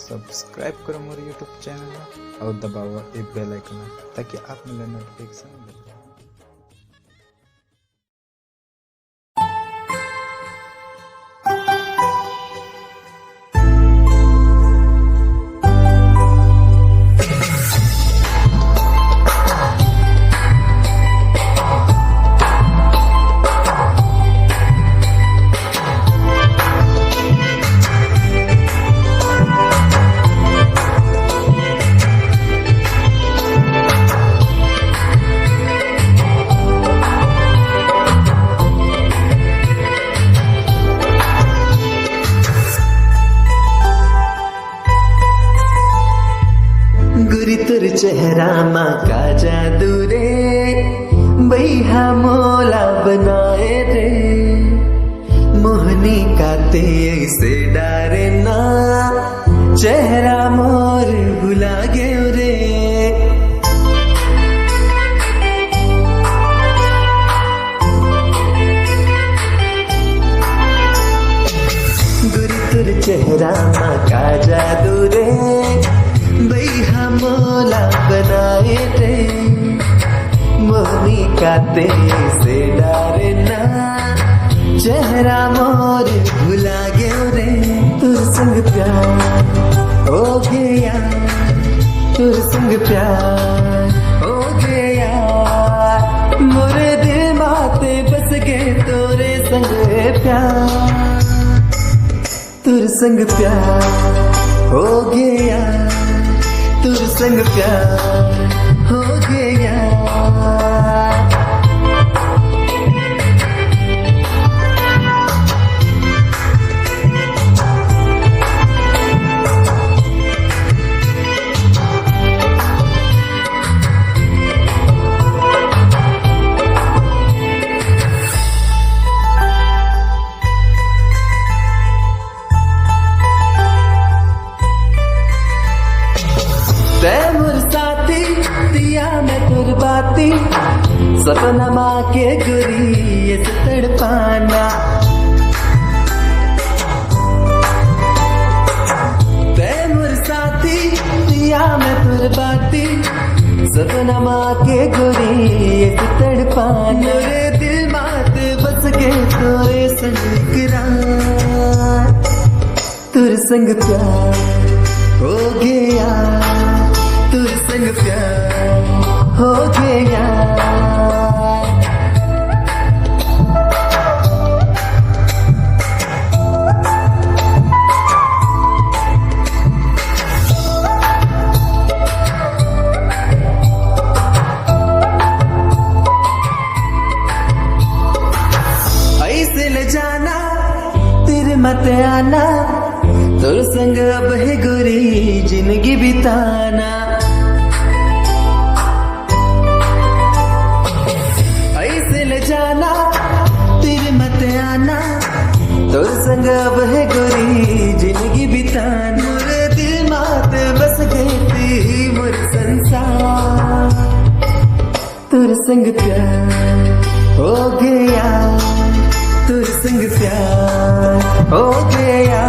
Subscribe करो मोर YouTube channel और दबाओ ये बेल आइकन ताकि आप मिले नोटिफिकेशन मिले। गुरी तुर चेहरा माँ का जादू रे बैहा मोला बनाए रे मोहनी का तेज से डारे ना चेहरा मोर भुला गे रे गुरी तुर चेहरा माँ का जादू रे बैहा मोला बनाए रे मोहनी का से डारे ना चेहरा मोर भुला गयो रे तुर संग प्यार हो गया तुर संग प्यार हो गया मोरे दिल माते बस गए तोरे संग प्यार तुर संग प्यार हो गया तुर संग प्यार हो गया। मोर साथी दिया मैं तुर बाती सपना माँ के गुरी ये तड़पाना मोर साथी दिया मैं तुर बाती सपना माँ के गुरी ये तड़पाना रे दिल मात बस के तोरे संग करार तुर संग प्यार हो गया तुर संग प्यार हो गया। ऐसे ले जाना तेरे मत आना तुर संग अब है गोरी जिंदगी बिताना ऐसे ले जाना तेरे मत आना तुर संग अब है गोरी जिंदगी बिताना मोरे दिल मात बस गई थी मोर संसार तुर संग प्यार हो गया तुर संग प्यार हो गया।